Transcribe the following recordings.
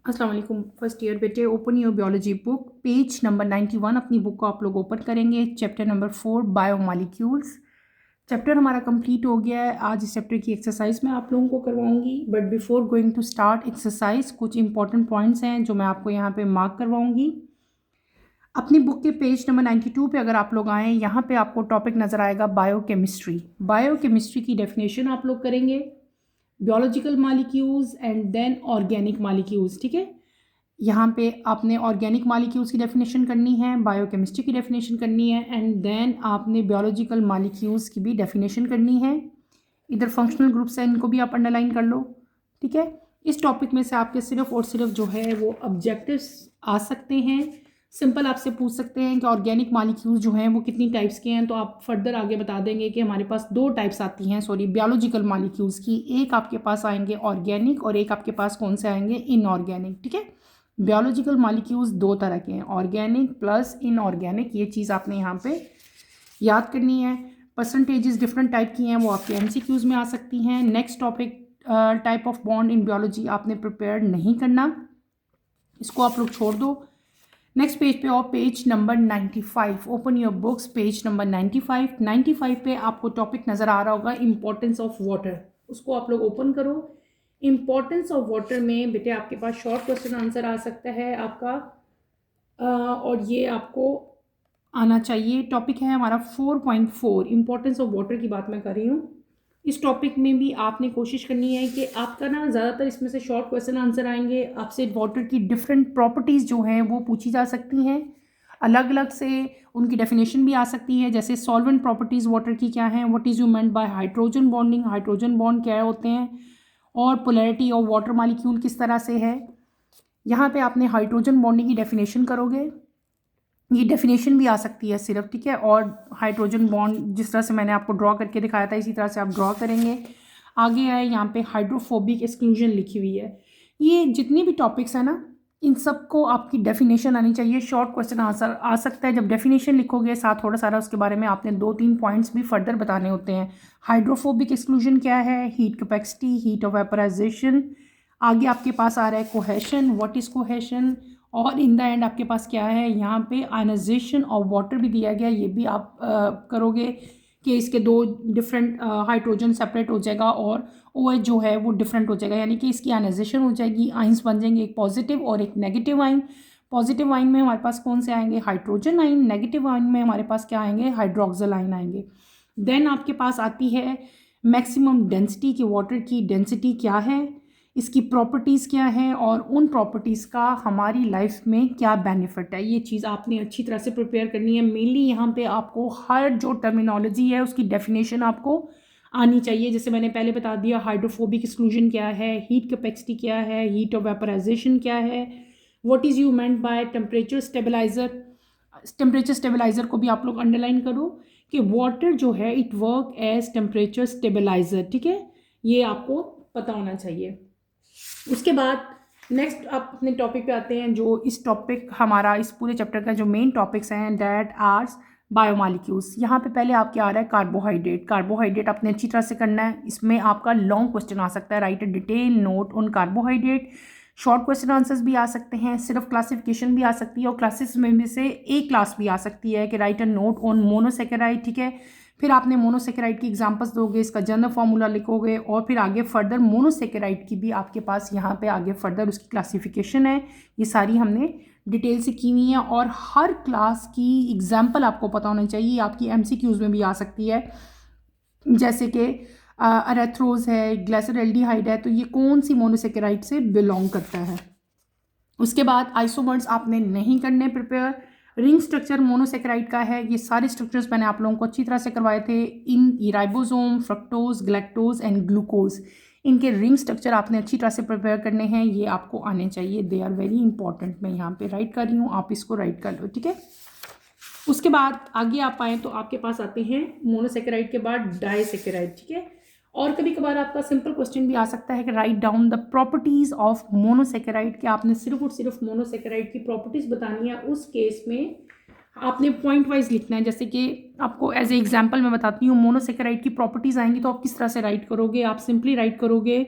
अस्सलाम वालेकुम first year बेटे। Open your biology book, page number 91 अपनी बुक को आप लोग ओपन करेंगे। Chapter number 4 biomolecules. चैप्टर हमारा कंप्लीट हो गया है। आज इस चैप्टर की एक्सरसाइज मैं आप लोगों को करवाऊंगी, but before going to start exercise कुछ इंपॉर्टेंट पॉइंट्स हैं जो मैं आपको यहाँ पे मार्क करवाऊंगी। अपनी बुक के पेज नंबर 92 पे अगर आप लोग आएँ, यहाँ पे आपको टॉपिक नज़र आएगा बायोकेमिस्ट्री। बायोकेमिस्ट्री की डेफिनेशन आप लोग करेंगे, biological molecules and then organic molecules. ठीक है, यहाँ पे आपने ऑर्गेनिक मॉलिक्यूल्स की डेफिनेशन करनी है, बायोकेमिस्ट्री की डेफिनेशन करनी है, एंड देन आपने बियोलॉजिकल मॉलिक्यूल्स की भी डेफिनेशन करनी है। इधर फंक्शनल ग्रुप्स हैं, इनको भी आप अंडरलाइन कर लो। ठीक है, इस टॉपिक में से आपके सिर्फ और सिर्फ जो है वो ऑब्जेक्टिव्स आ सकते हैं। सिंपल आपसे पूछ सकते हैं कि ऑर्गेनिक मॉलिक्यूल्स जो हैं वो कितनी टाइप्स के हैं, तो आप फर्दर आगे बता देंगे कि हमारे पास दो टाइप्स आती हैं बियोलॉजिकल मॉलिक्यूल्स की। एक आपके पास आएंगे ऑर्गेनिक और एक आपके पास कौन से आएंगे, इनऑर्गेनिक। ठीक है, बियोलॉजिकल मॉलिक्यूल्स दो तरह के हैं, ऑर्गेनिक प्लस इनऑर्गेनिक। ये चीज़ आपने यहाँ पे याद करनी है। परसेंटेजेस डिफरेंट टाइप की हैं, वो आपके एमसीक्यूज में आ सकती हैं। Next topic type of bond in biology आपने प्रिपेयर नहीं करना, इसको आप लोग छोड़ दो। नेक्स्ट पेज पे और page number 95, open your books, page number 95 पे आपको टॉपिक नज़र आ रहा होगा इंपॉर्टेंस ऑफ वाटर, उसको आप लोग ओपन करो। इंपॉर्टेंस ऑफ वाटर में बेटे आपके पास शॉर्ट क्वेश्चन आंसर आ सकता है आपका, और ये आपको आना चाहिए। टॉपिक है हमारा 4.4, इंपॉर्टेंस ऑफ वाटर की बात मैं कर रही हूँ। इस टॉपिक में भी आपने कोशिश करनी है कि आपका ना ज़्यादातर इसमें से शॉर्ट क्वेश्चन आंसर आएंगे। आपसे वाटर की डिफरेंट प्रॉपर्टीज़ जो हैं वो पूछी जा सकती हैं, अलग अलग से उनकी डेफिनेशन भी आ सकती है। जैसे सॉल्वेंट प्रॉपर्टीज़ वाटर की क्या हैं, what is you meant bye hydrogen bonding, hydrogen bond क्या होते हैं, और पोलैरिटी ऑफ वाटर मॉलिक्यूल किस तरह से है। यहाँ पे आपने हाइड्रोजन बॉन्डिंग की डेफिनेशन करोगे, ये डेफिनेशन भी आ सकती है सिर्फ। ठीक है, और हाइड्रोजन बॉन्ड जिस तरह से मैंने आपको ड्रॉ करके दिखाया था इसी तरह से आप ड्रॉ करेंगे। आगे आए, यहाँ पे हाइड्रोफोबिक एक्सक्लूजन लिखी हुई है। ये जितनी भी टॉपिक्स हैं ना, इन सबको आपकी डेफिनेशन आनी चाहिए। शॉर्ट क्वेश्चन आंसर आ सकता है जब डेफिनेशन लिखोगे, साथ थोड़ा सारा उसके बारे में आपने 2-3 पॉइंट्स भी फर्दर बताने होते हैं। हाइड्रोफोबिक एक्सक्लूजन क्या है, heat capacity, heat of vaporisation. आगे आपके पास आ रहा है कोहेशन, व्हाट इज़ कोहेशन, और इन द एंड आपके पास क्या है, यहाँ पे आयनाइजेशन ऑफ वाटर भी दिया गया। ये भी आप करोगे कि इसके दो डिफरेंट हाइड्रोजन सेपरेट हो जाएगा और OH जो है वो डिफरेंट हो जाएगा, यानी कि इसकी आयनाइजेशन हो जाएगी, आइंस बन जाएंगे, एक पॉजिटिव और एक नेगेटिव आइन। पॉजिटिव आइन में हमारे पास कौन से आएंगे, हाइड्रोजन आइन। नेगेटिव आइन में हमारे पास क्या आएंगे, हाइड्रोक्सिल आइन आएंगे। देन आपके पास आती है मैक्सिमम डेंसिटी की, वाटर की डेंसिटी क्या है, इसकी प्रॉपर्टीज़ क्या हैं, और उन प्रॉपर्टीज़ का हमारी लाइफ में क्या बेनिफिट है। ये चीज़ आपने अच्छी तरह से प्रिपेयर करनी है। मेनली यहाँ पे आपको हर जो टर्मिनोलॉजी है उसकी डेफिनेशन आपको आनी चाहिए। जैसे मैंने पहले बता दिया, हाइड्रोफोबिक एक्सक्लूजन क्या है, हीट कैपेसिटी क्या है, हीट ऑफ वेपराइजेशन क्या है, what is you meant by temperature stabiliser. Temperature stabiliser को भी आप लोग अंडरलाइन करो कि वाटर जो है it work as temperature stabiliser. ठीक है, ये आपको पता होना चाहिए। उसके बाद नेक्स्ट आप अपने टॉपिक पे आते हैं, जो इस टॉपिक हमारा इस पूरे चैप्टर का जो मेन टॉपिक्स हैं, दैट आर्स बायोमॉलिक्यूल्स। यहाँ पे पहले आपके आ रहा है कार्बोहाइड्रेट। कार्बोहाइड्रेट आपने अच्छी तरह से करना है, इसमें आपका लॉन्ग क्वेश्चन आ सकता है, right a detail note on carbohydrate. Short question answers भी आ सकते हैं, सिर्फ क्लासिफिकेशन भी आ सकती है, और क्लासेस में से एक क्लास भी आ सकती है कि right a note on monosaccharide. ठीक है, फिर आपने मोनोसेकेराइड की एग्जांपल्स दोगे, इसका जनरल फार्मूला लिखोगे, और फिर आगे फर्दर मोनोसेकेराइड की भी आपके पास यहाँ पे आगे फर्दर उसकी क्लासिफिकेशन है। ये सारी हमने डिटेल से की हुई है, और हर क्लास की एग्जांपल आपको पता होना चाहिए, आपकी एमसीक्यूज में भी आ सकती है। जैसे कि अरेथ्रोज है, ग्लाइसरल्डिहाइड है, तो ये कौन सी मोनोसेकेराइड से बिलोंग करता है। उसके बाद आइसोमर्स आपने नहीं करने प्रिपेयर। रिंग स्ट्रक्चर मोनोसेकेराइड का है, ये सारे स्ट्रक्चर्स मैंने आप लोगों को अच्छी तरह से करवाए थे। इन ribosome, fructose, galactose and glucose, इनके रिंग स्ट्रक्चर आपने अच्छी तरह से प्रिपेयर करने हैं, ये आपको आने चाहिए। They are very important. मैं यहाँ पे राइट कर रही हूँ, आप इसको राइट कर लो। ठीक है, उसके बाद आगे आप आएँ तो आपके पास आते हैं मोनोसेकेराइड के बाद डाइसेकेराइड। ठीक है, और कभी कभार आपका सिंपल क्वेश्चन भी आ सकता है कि write down the properties of monosaccharide, कि आपने सिर्फ और सिर्फ मोनोसेकेराइड की प्रॉपर्टीज बतानी है। उस केस में आपने पॉइंट वाइज लिखना है। जैसे कि आपको एज ए एग्जांपल मैं बताती हूँ, मोनोसेकेराइड की प्रॉपर्टीज आएंगी तो आप किस तरह से राइट करोगे। आप सिंपली राइट करोगे,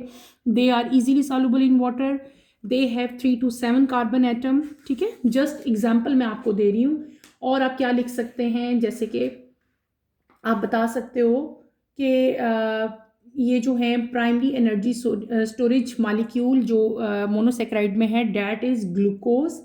they are easily soluble in water, they have 3 to 7 carbon atom, ठीक है। जस्ट एग्जाम्पल मैं आपको दे रही हूँ। और आप क्या लिख सकते हैं, जैसे कि आप बता सकते हो कि ये जो है प्राइमरी एनर्जी स्टोरेज मॉलिक्यूल जो मोनोसेक्राइड में है, डैट इज ग्लूकोज,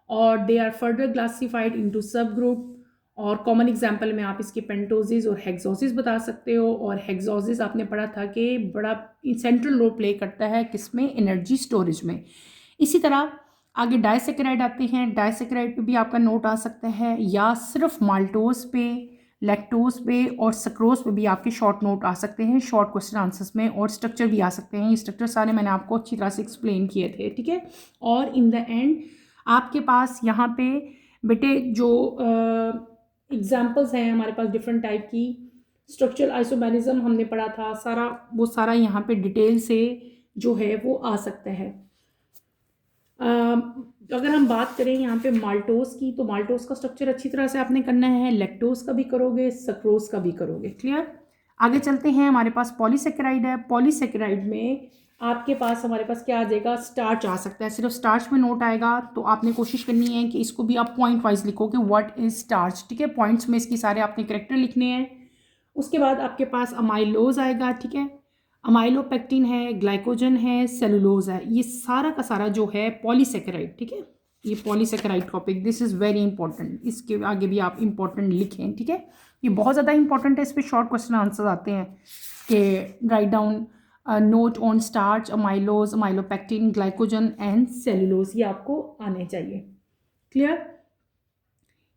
और they are further classified into sub group. और कॉमन एग्जांपल में आप इसके पेंटोसिस और हेक्सोसिस बता सकते हो। और हेक्सोसिस आपने पढ़ा था कि बड़ा सेंट्रल रोल प्ले करता है किसमें, एनर्जी स्टोरेज में। इसी तरह आगे डाइसेकेराइड आते हैं। डाइसेकेराइड पे भी आपका नोट आ सकता है, या सिर्फ माल्टोज पे, लैक्टोज पे और सक्रोज पे भी आपके शॉर्ट नोट आ सकते हैं शॉर्ट क्वेश्चन आंसर्स में। और स्ट्रक्चर भी आ सकते हैं। ये स्ट्रक्चर सारे मैंने आपको अच्छी तरह से एक्सप्लेन किए थे, ठीक है। और इन द एंड आपके पास यहाँ पे बेटे जो एग्जाम्पल्स हैं हमारे पास डिफरेंट टाइप की, स्ट्रक्चरल आइसोमेरिज्म हमने पढ़ा था, सारा वो सारा यहाँ पे डिटेल से जो है वो आ सकता है। अगर हम बात करें यहाँ पे माल्टोज की, तो माल्टोज का स्ट्रक्चर अच्छी तरह से आपने करना है, लैक्टोज का भी करोगे, सक्रोज का भी करोगे, क्लियर। आगे चलते हैं, हमारे पास पॉलीसेकेराइड है। पॉलीसेकेराइड में आपके पास हमारे पास क्या आ जाएगा, स्टार्च आ सकता है। सिर्फ स्टार्च में नोट आएगा, तो आपने कोशिश करनी है कि इसको भी आप पॉइंट वाइज लिखो कि व्हाट इज स्टार्च, ठीक है। पॉइंट्स में इसकी सारे आपने करेक्टर लिखने हैं। उसके बाद आपके पास अमाइलोज आएगा, ठीक है। अमाइलोपेक्टिन है, ग्लाइकोजन है, सेलुलोज है। ये सारा का सारा जो है पॉलीसेकेराइड, ठीक है। ये polysaccharide topic, this is very important. इसके आगे भी आप इंपॉर्टेंट लिखें, ठीक है। ये बहुत ज़्यादा इंपॉर्टेंट है, इस पर शॉर्ट क्वेश्चन आंसर आते हैं कि write down note on starch, amylose, amylopectin, glycogen and cellulose, ये आपको आने चाहिए, क्लियर।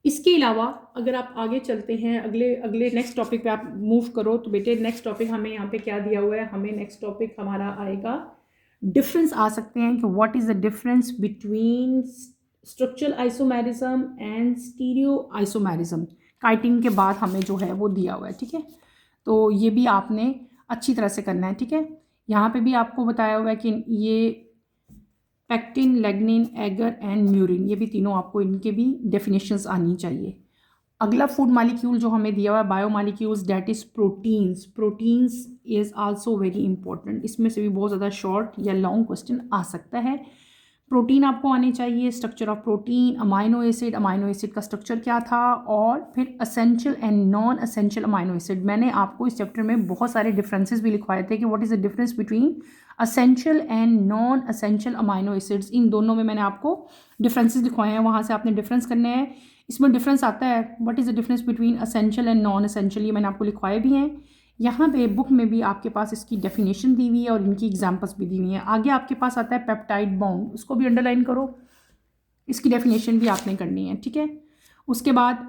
इसके अलावा अगर आप आगे चलते हैं, अगले नेक्स्ट टॉपिक पे आप मूव करो, तो बेटे नेक्स्ट टॉपिक हमें यहाँ पे क्या दिया हुआ है, हमें नेक्स्ट टॉपिक हमारा आएगा डिफरेंस आ सकते हैं कि what is the difference between structural isomerism and stereo isomerism. काइटिंग के बाद हमें जो है वो दिया हुआ है, ठीक है। तो ये भी आपने अच्छी तरह से करना है, ठीक है। यहाँ पे भी आपको बताया हुआ है कि ये पैक्टिन, लैग्निन, एगर एंड म्यूरिन, ये भी तीनों आपको इनके भी डेफिनेशंस आनी चाहिए। अगला फूड मालिक्यूल जो हमें दिया हुआ है, bio molecules, that is proteins. Proteins is also very important. इसमें से भी बहुत ज़्यादा शॉर्ट या लॉन्ग क्वेश्चन आ सकता है। प्रोटीन आपको आने चाहिए, structure of protein, amino acid का स्ट्रक्चर क्या था, और फिर essential and non essential amino acid. मैंने आपको इस चैप्टर में बहुत सारे डिफरेंसेस भी लिखवाए थे कि what is the difference between essential and non essential amino acids. इन दोनों में मैंने आपको डिफरेंसेस लिखवाए हैं, वहाँ से आपने डिफरेंस करने हैं। इसमें डिफरेंस आता है, what is the difference between essential and non essential, ये मैंने आपको लिखवाए भी हैं। यहाँ पे बुक में भी आपके पास इसकी डेफिनेशन दी हुई है और इनकी एग्जांपल्स भी दी हुई हैं। आगे आपके पास आता है पेप्टाइड बॉन्ड, उसको भी अंडरलाइन करो, इसकी डेफिनेशन भी आपने करनी है, ठीक है। उसके बाद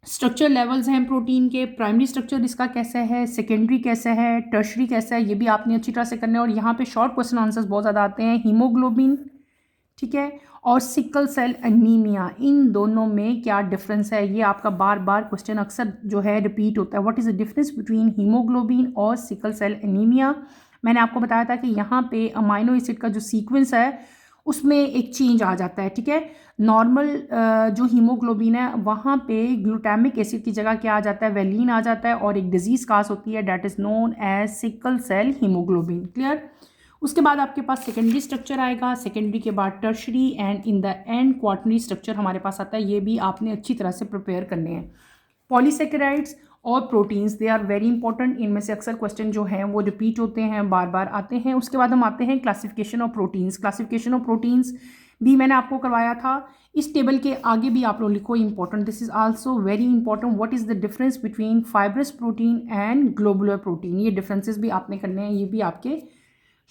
स्ट्रक्चर लेवल्स हैं प्रोटीन के, प्राइमरी स्ट्रक्चर इसका कैसा है, सेकेंडरी कैसा है, टर्शरी कैसा है, ये भी आपने अच्छी तरह से करना है। और यहाँ पे शॉर्ट क्वेश्चन आंसर्स बहुत ज़्यादा आते हैं। हीमोग्लोबिन, ठीक है, और सिकल सेल एनीमिया, इन दोनों में क्या डिफरेंस है, ये आपका बार बार क्वेश्चन अक्सर जो है रिपीट होता है। What is the difference between haemoglobin और सिकल सेल एनीमिया। मैंने आपको बताया था कि यहाँ पे अमाइनो एसिड का जो सीक्वेंस है उसमें एक चेंज आ जाता है, ठीक है। नॉर्मल जो हीमोग्लोबिन है वहाँ पे ग्लूटामिक एसिड की जगह क्या आ जाता है, वेलिन आ जाता है, और एक डिजीज़ काज होती है, that is known as sickle cell haemoglobin, clear. उसके बाद आपके पास सेकेंडरी स्ट्रक्चर आएगा, सेकेंडरी के बाद tertiary, and in the end quaternary structure हमारे पास आता है। ये भी आपने अच्छी तरह से प्रिपेयर करने हैं। पॉलीसेकेराइड्स और proteins, they are very important. इनमें से अक्सर क्वेश्चन जो हैं वो रिपीट होते हैं, बार बार आते हैं। उसके बाद हम आते हैं classification of proteins. Classification of proteins भी मैंने आपको करवाया था। इस टेबल के आगे भी आप लोग लिखो important, this is also very important. What is the difference between fibrous protein and globular protein, ये डिफरेंसेस भी आपने करने हैं, ये भी आपके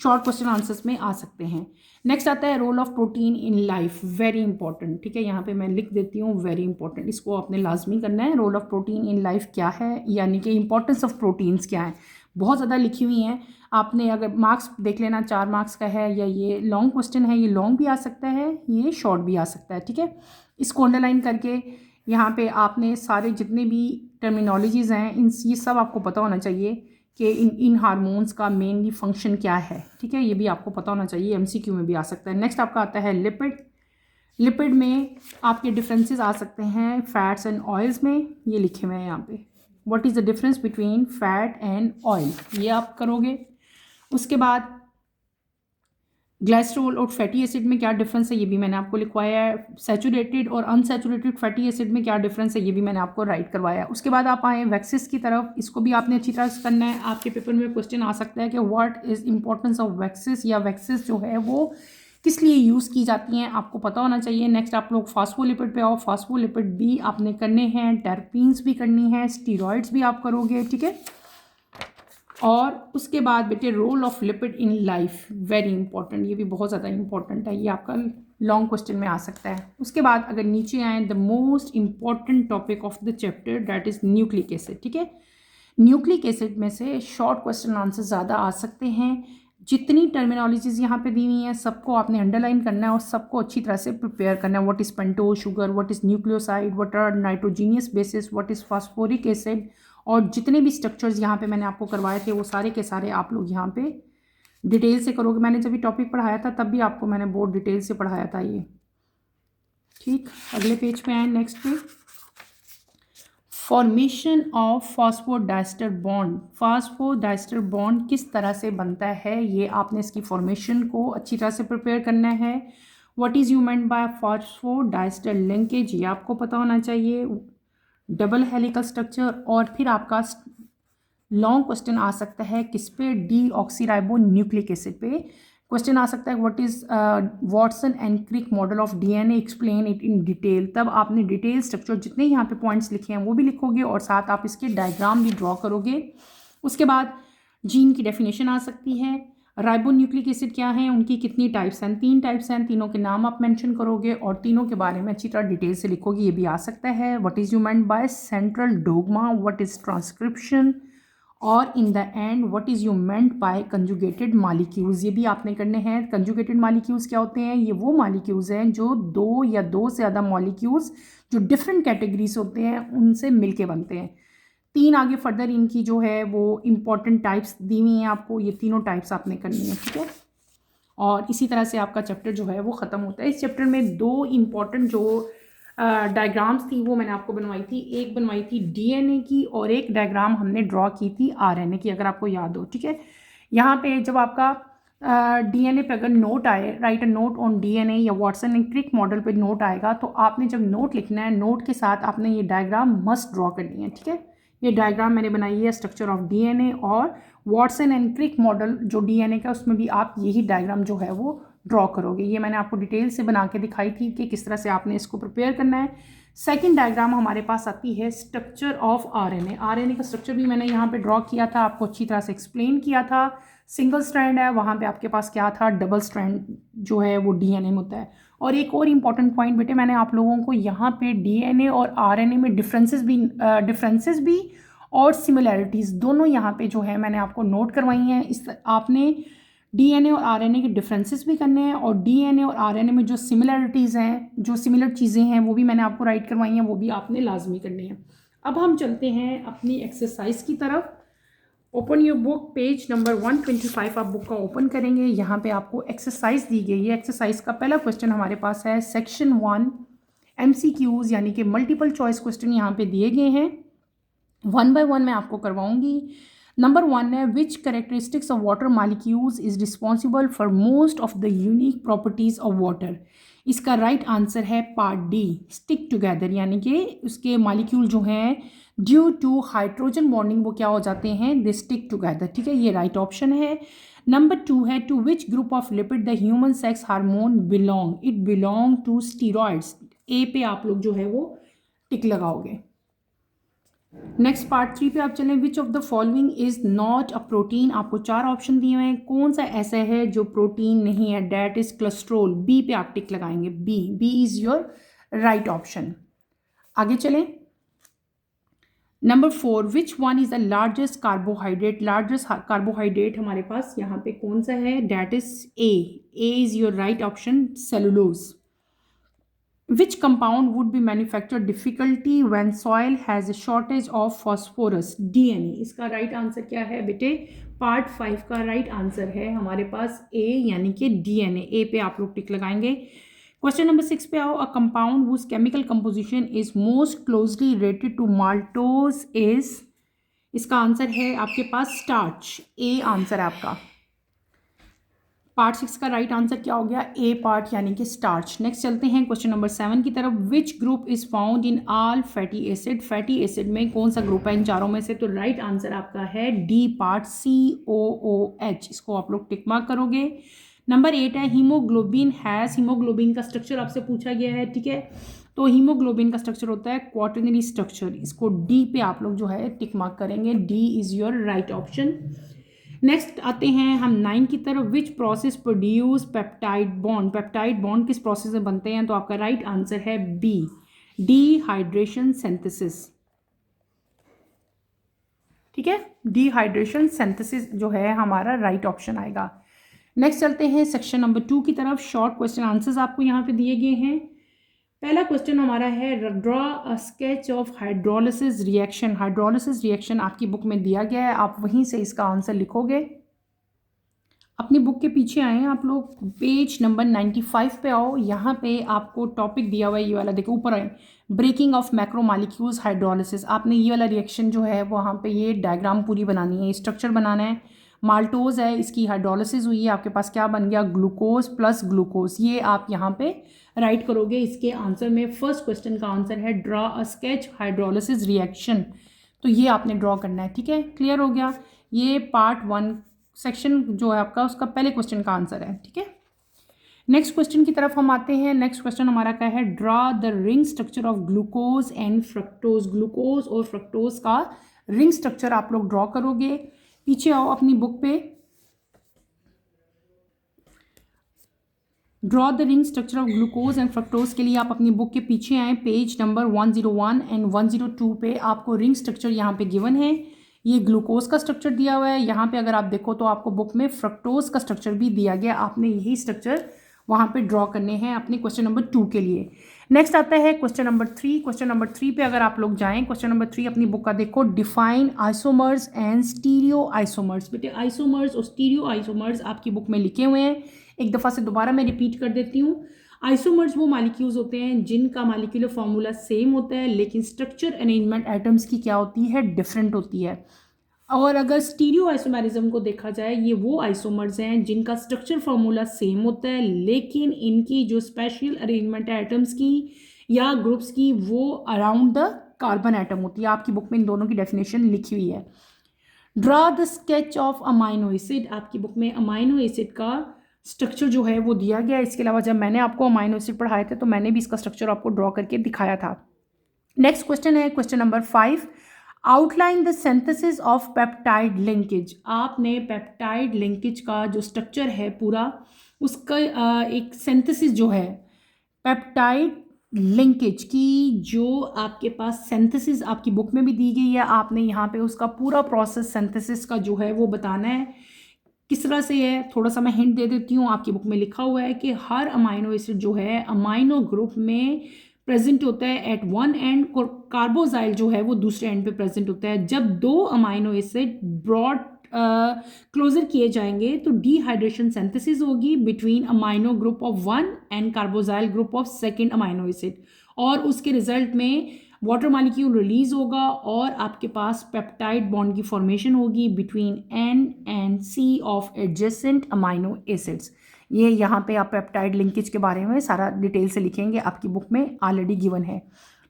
शॉर्ट क्वेश्चन आंसर्स में आ सकते हैं। नेक्स्ट आता है role of protein in life, very important, ठीक है। यहाँ पे मैं लिख देती हूँ वेरी इंपॉर्टेंट, इसको आपने लाजमी करना है। Role of protein in life क्या है, यानी कि इंपॉर्टेंस ऑफ प्रोटीन्स क्या है, बहुत ज़्यादा लिखी हुई हैं। आपने अगर मार्क्स देख लेना, 4 मार्क्स का है, या ये लॉन्ग क्वेश्चन है, ये लॉन्ग भी आ सकता है, ये शॉर्ट भी आ सकता है, ठीक है। इसको अंडरलाइन करके यहाँ पे आपने सारे जितने भी टर्मिनोलॉजीज़ हैं ये सब आपको पता होना चाहिए कि इन हार्मोन्स का मेनली फंक्शन क्या है, ठीक है। ये भी आपको पता होना चाहिए, एमसीक्यू में भी आ सकता है। नेक्स्ट आपका आता है लिपिड। लिपिड में आपके डिफरेंसेस आ सकते हैं फैट्स एंड ऑयल्स में, ये लिखे हुए हैं यहाँ पे। What is the difference between fat and oil, ये आप करोगे। उसके बाद ग्लाइसरॉल और फैटी एसिड में क्या डिफरेंस है ये भी मैंने आपको लिखवाया है। सैचुरेटेड और अनसैचुरेटेड फैटी एसिड में क्या डिफरेंस है ये भी मैंने आपको राइट करवाया है। उसके बाद आप आए वैक्सेस की तरफ, इसको भी आपने अच्छी तरह से करना है। आपके पेपर में क्वेश्चन आ सकता है कि what is importance of waxes, या वैक्सेस जो है वो किस लिए यूज़ की जाती हैं आपको पता होना चाहिए। नेक्स्ट आप लोग फास्फोलिपिड पे आओ। फास्फोलिपिड भी आपने करने हैं, टर्पीन्स भी करनी है, स्टीरॉइड्स भी आप करोगे, ठीक है। और उसके बाद बेटे role of lipid in life, very important, ये भी बहुत ज़्यादा इंपॉर्टेंट है, ये आपका लॉन्ग क्वेश्चन में आ सकता है। उसके बाद अगर नीचे आए, the most important topic of the chapter that is nucleic acid, ठीक है। न्यूक्लिक एसिड में से शॉर्ट क्वेश्चन आंसर ज़्यादा आ सकते हैं। जितनी टर्मिनोलॉजीज यहाँ पे दी हुई हैं सबको आपने अंडरलाइन करना है और सबको अच्छी तरह से प्रिपेयर करना है। What is pentose sugar, what is nucleoside, what are nitrogenous bases, what is phosphoric acid, और जितने भी स्ट्रक्चर्स यहाँ पे मैंने आपको करवाए थे वो सारे के सारे आप लोग यहाँ पे डिटेल से करोगे। मैंने जब ये टॉपिक पढ़ाया था तब भी आपको मैंने बहुत डिटेल से पढ़ाया था ये, ठीक। अगले पेज पे आए, नेक्स्ट पे, formation of phosphodiester bond. Phosphodiester bond किस तरह से बनता है ये आपने इसकी फॉर्मेशन को अच्छी तरह से प्रिपेयर करना है। What is you meant bye phosphodiester linkage, ये आपको पता होना चाहिए। डबल हेलिकल स्ट्रक्चर, और फिर आपका लॉन्ग क्वेश्चन आ सकता है किस पे, डी ऑक्सीराइबो न्यूक्लिक एसिड पे क्वेश्चन आ सकता है। What is Watson and Crick model of DNA, explain it in detail. तब आपने डिटेल स्ट्रक्चर जितने यहाँ पे पॉइंट्स लिखे हैं वो भी लिखोगे और साथ आप इसके डायग्राम भी ड्रॉ करोगे। उसके बाद जीन की डेफिनेशन आ सकती है। राइबो न्यूक्लिक एसिड क्या है, उनकी कितनी टाइप्स हैं, 3 टाइप्स हैं, तीनों के नाम आप मेंशन करोगे और तीनों के बारे में अच्छी तरह डिटेल से लिखोगे, ये भी आ सकता है। What is you meant by central dogma, what is transcription, और in the end what is you meant by conjugated molecules, ये भी आपने करने हैं। कंजुगेटेड मालिक्यूल्स क्या होते हैं, ये वो मालिक्यूल्स हैं जो दो या दो से ज़्यादा मॉलिक्यूल्स जो डिफरेंट कैटेगरीज होते हैं उनसे मिलके बनते हैं। 3 आगे फर्दर इनकी जो है वो इंपॉर्टेंट टाइप्स दी हुई हैं आपको, ये तीनों टाइप्स आपने करनी है, ठीक है। और इसी तरह से आपका चैप्टर जो है वो ख़त्म होता है। इस चैप्टर में 2 इंपॉर्टेंट जो डायग्राम्स थी वो मैंने आपको बनवाई थी। एक बनवाई थी डीएनए की और एक डायग्राम हमने ड्रॉ की थी आरएनए की, अगर आपको याद हो, ठीक है। यहाँ पे जब आपका डीएनए पे अगर नोट आए, right a note on DNA या वॉटसन एंड क्रिक मॉडल पे नोट आएगा, तो आपने जब नोट लिखना है नोट के साथ आपने ये डायग्राम मस्ट ड्रॉ करनी है, ठीक है। ये डायग्राम मैंने बनाई है स्ट्रक्चर ऑफ डीएनए, और वॉटसन एंड क्रिक मॉडल जो डीएनए का उसमें भी आप यही डायग्राम जो है वो ड्रॉ करोगे। ये मैंने आपको डिटेल से बना के दिखाई थी कि किस तरह से आपने इसको प्रिपेयर करना है। सेकंड डायग्राम हमारे पास आती है स्ट्रक्चर ऑफ आरएनए। आरएनए का स्ट्रक्चर भी मैंने यहाँ पे ड्रॉ किया था, आपको अच्छी तरह से एक्सप्लेन किया था। सिंगल स्ट्रैंड है, वहाँ पे आपके पास क्या था, डबल स्ट्रैंड जो है वो डीएनए में होता है। और एक और इम्पॉर्टेंट पॉइंट बेटे, मैंने आप लोगों को यहाँ पे डीएनए और आरएनए में डिफरेंसेस भी और सिमिलैरिटीज़ दोनों यहाँ पे जो है मैंने आपको नोट करवाई हैं। इस आपने डीएनए और आरएनए के डिफरेंसेस भी करने हैं, और डीएनए और आरएनए में जो सिमिलैरिटीज़ हैं, जो सिमिलर चीज़ें हैं वो भी मैंने आपको राइट करवाई हैं, वो भी आपने लाजमी करनी है। अब हम चलते हैं अपनी एक्सरसाइज की तरफ। Open your book, page number 125 आप बुक का ओपन करेंगे। यहाँ पे आपको एक्सरसाइज दी गई है। एक्सरसाइज का पहला क्वेश्चन हमारे पास है सेक्शन 1 MCQs यानी कि मल्टीपल चॉइस क्वेश्चन यहाँ पे दिए गए हैं। 1 बाय 1 मैं आपको करवाऊंगी। नंबर 1 है, which characteristics of water molecules is responsible for most of the unique properties of water. इसका राइट आंसर है पार्ट डी, स्टिक टुगेदर, यानी कि उसके मालिक्यूल जो हैं ड्यू टू हाइड्रोजन बॉन्डिंग वो क्या हो जाते हैं, दे स्टिक टुगेदर, ठीक है, ये राइट ऑप्शन है। नंबर 2 है, to which group of lipid the human sex hormone belong, it belong to steroids. ए पे आप लोग जो है वो टिक लगाओगे। नेक्स्ट पार्ट 3 पे आप चलें, which of the following is not a protein. आपको 4 ऑप्शन दिए हुए हैं, कौन सा ऐसा है जो प्रोटीन नहीं है, डैट इज कोलेस्ट्रॉल। बी पे आप टिक लगाएंगे, B is your right option. आगे चलें, number 4, which one is the largest carbohydrate. Largest carbohydrate हमारे पास यहाँ पे कौन सा है, that is A is your right option, cellulose. Which compound would be manufactured difficulty when soil has a shortage of phosphorus? DNA। इसका right answer क्या है बेटे, पार्ट 5 का राइट आंसर है हमारे पास ए यानी कि DNA। ए पे आप लोग टिक लगाएंगे। क्वेश्चन नंबर 6 पे आओ, a compound whose chemical composition is most closely related to maltose is, इसका आंसर है आपके पास स्टार्च। ए आंसर है आपका। पार्ट 6 का राइट आंसर क्या हो गया, ए पार्ट यानी कि स्टार्च। नेक्स्ट चलते हैं क्वेश्चन नंबर 7 की तरफ। Which group is found in all fatty acid, fatty acid में कौन सा ग्रुप है इन चारों में से, तो राइट आंसर आपका है डी पार्ट COOH। इसको आप लोग टिक मार्क करोगे। नंबर 8 है हीमोग्लोबिन हैज, हीमोग्लोबिन का स्ट्रक्चर आपसे पूछा गया है, ठीक है। तो हीमोग्लोबिन का स्ट्रक्चर होता है क्वाटरनरी स्ट्रक्चर, इसको डी पे आप लोग जो है टिक मार्क करेंगे, D is your right option. Next आते हैं हम 9 की तरफ। Which process produce peptide bond, peptide bond किस प्रोसेस से बनते हैं, तो आपका राइट आंसर है बी, डीहाइड्रेशन सिंथेसिस, ठीक है। डीहाइड्रेशन सिंथेसिस जो है हमारा राइट ऑप्शन आएगा। नेक्स्ट चलते हैं सेक्शन नंबर 2 की तरफ। शॉर्ट क्वेश्चन आंसर्स आपको यहाँ पे दिए गए हैं। पहला क्वेश्चन हमारा है draw a sketch of hydrolysis reaction. Hydrolysis reaction आपकी बुक में दिया गया है, आप वहीं से इसका आंसर लिखोगे। अपनी बुक के पीछे आए आप लोग, पेज नंबर 95 पे आओ। यहाँ पे आपको टॉपिक दिया हुआ है, ये वाला देखो ऊपर आए, ब्रेकिंग ऑफ मैक्रोमॉलिक्यूल्स हाइड्रोलिसिस। आपने ये वाला रिएक्शन जो है वहाँ पे ये डायग्राम पूरी बनानी है, स्ट्रक्चर बनाना है। माल्टोज है, इसकी हाइड्रोलिसिस हुई है, आपके पास क्या बन गया, ग्लूकोज प्लस ग्लूकोज। ये आप यहाँ पे राइट करोगे इसके आंसर में। फर्स्ट क्वेश्चन का आंसर है draw a sketch hydrolysis reaction, तो ये आपने ड्रॉ करना है, ठीक है। क्लियर हो गया, ये पार्ट 1 सेक्शन जो है आपका उसका पहले क्वेश्चन का आंसर है, ठीक है। नेक्स्ट क्वेश्चन की तरफ हम आते हैं। नेक्स्ट क्वेश्चन हमारा क्या है, draw the ring structure of glucose and fructose. Glucose और फ्रक्टोज का रिंग स्ट्रक्चर आप लोग ड्रॉ करोगे। पीछे आओ अपनी बुक पे, draw the ring structure of glucose and fructose के लिए आप अपनी बुक के पीछे आए, पेज नंबर 101 एंड 102 पे आपको रिंग स्ट्रक्चर यहाँ पे गिवन है। ये ग्लूकोज का स्ट्रक्चर दिया हुआ है, यहाँ पे अगर आप देखो तो आपको बुक में फ्रक्टोज का स्ट्रक्चर भी दिया गया, आपने यही स्ट्रक्चर वहाँ पे ड्रॉ करने हैं अपने क्वेश्चन नंबर 2 के लिए। नेक्स्ट आता है क्वेश्चन नंबर 3। क्वेश्चन नंबर 3 पे अगर आप लोग जाएं, क्वेश्चन नंबर 3 अपनी बुक का देखो, define isomers and stereo isomers. बेटे आइसोमर्स और स्टीरियो आइसोमर्स आपकी बुक में लिखे हुए हैं, एक दफ़ा से दोबारा मैं रिपीट कर देती हूँ। आइसोमर्स वो मॉलिक्यूल्स होते हैं जिनका मॉलिक्यूलर फॉर्मूला सेम होता है, लेकिन स्ट्रक्चर अरेंजमेंट एटम्स की क्या होती है, डिफरेंट होती है। और अगर स्टीरियो आइसोमेरिज्म को देखा जाए, ये वो आइसोमर्स हैं जिनका स्ट्रक्चर फार्मूला सेम होता है, लेकिन इनकी जो स्पेशल अरेंजमेंट है एटम्स की या ग्रुप्स की, वो अराउंड द कार्बन एटम होती है। आपकी बुक में इन दोनों की डेफिनेशन लिखी हुई है। Draw the sketch of amino acid, आपकी बुक में अमाइनो एसिड का स्ट्रक्चर जो है वो दिया गया है। इसके अलावा जब मैंने आपको अमाइनो एसिड पढ़ाए थे तो मैंने भी इसका स्ट्रक्चर आपको ड्रॉ करके दिखाया था। नेक्स्ट क्वेश्चन है question number 5, outline the synthesis of peptide linkage. आपने पेप्टाइड लिंकेज का जो स्ट्रक्चर है पूरा, उसका एक सिंथेसिस जो है पेप्टाइड लिंकेज की, जो आपके पास सिंथेसिस आपकी बुक में भी दी गई है, आपने यहाँ पे उसका पूरा प्रोसेस सिंथेसिस का जो है वो बताना है। किस तरह से है, थोड़ा सा मैं हिंट दे देती हूँ। आपकी बुक में लिखा हुआ है कि हर अमाइनो एसिड जो है अमाइनो ग्रुप में प्रेजेंट होता है एट वन एंड, कार्बोजाइल जो है वो दूसरे एंड पे प्रेजेंट होता है। जब दो अमाइनो एसिड ब्रॉड क्लोजर किए जाएंगे तो डीहाइड्रेशन सिंथेसिस होगी between amino group of 1 and carboxyl group of second amino acid, और उसके रिजल्ट में वाटर मॉलिक्यूल रिलीज होगा और आपके पास पेप्टाइड बॉन्ड की फॉर्मेशन होगी between N and C of adjacent amino acids. ये यहाँ पे आप पेप्टाइड लिंकेज के बारे में सारा डिटेल से लिखेंगे, आपकी बुक में ऑलरेडी गिवन है।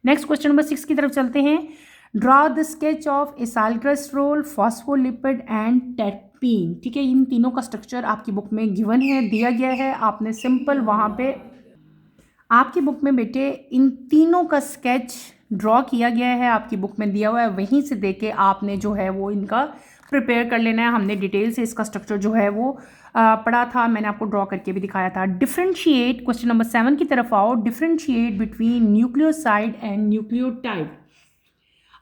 नेक्स्ट क्वेश्चन नंबर 6 की तरफ चलते हैं। Draw the sketch of acylglycerol, phospholipid and टेट्रीन। ठीक है, इन तीनों का स्ट्रक्चर आपकी बुक में गिवन है, दिया गया है। आपने सिंपल वहाँ पे आपकी बुक में बेटे इन तीनों का स्केच ड्रॉ किया गया है, आपकी बुक में दिया हुआ है, वहीं से देख के आपने जो है वो इनका प्रिपेयर कर लेना है। हमने डिटेल से इसका स्ट्रक्चर जो है वो पढ़ा था, मैंने आपको ड्रॉ करके भी दिखाया था। डिफरेंशिएट, क्वेश्चन नंबर 7 की तरफ आओ। Differentiate between nucleoside and nucleotide.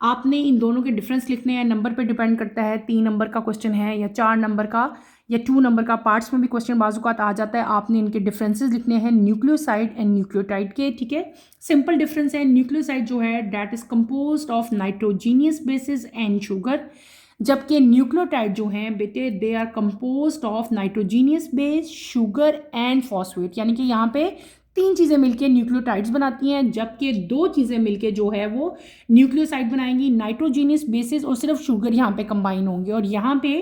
आपने इन दोनों के डिफरेंस लिखने हैं, नंबर पे डिपेंड करता है, 3 नंबर का क्वेश्चन है या 4 नंबर का या 2 नंबर का। पार्ट्स में भी क्वेश्चन बाजुकात आ जाता है। आपने इनके डिफरेंसेस लिखने हैं न्यूक्लियोसाइड एंड न्यूक्लियोटाइड के। ठीक है, सिंपल डिफरेंस है। न्यूक्लियोसाइड जो है that is composed of nitrogenous bases and sugar, जबकि न्यूक्लियोटाइड जो हैं बेटे they are composed of nitrogenous base, sugar and phosphate. यानी कि यहाँ पे 3 चीज़ें मिलके न्यूक्लियोटाइड्स बनाती हैं, जबकि 2 चीज़ें मिलके जो है वो न्यूक्लियोसाइड बनाएंगी। नाइट्रोजीनियस बेसिस और सिर्फ शुगर यहाँ पे कंबाइन होंगे, और यहाँ पे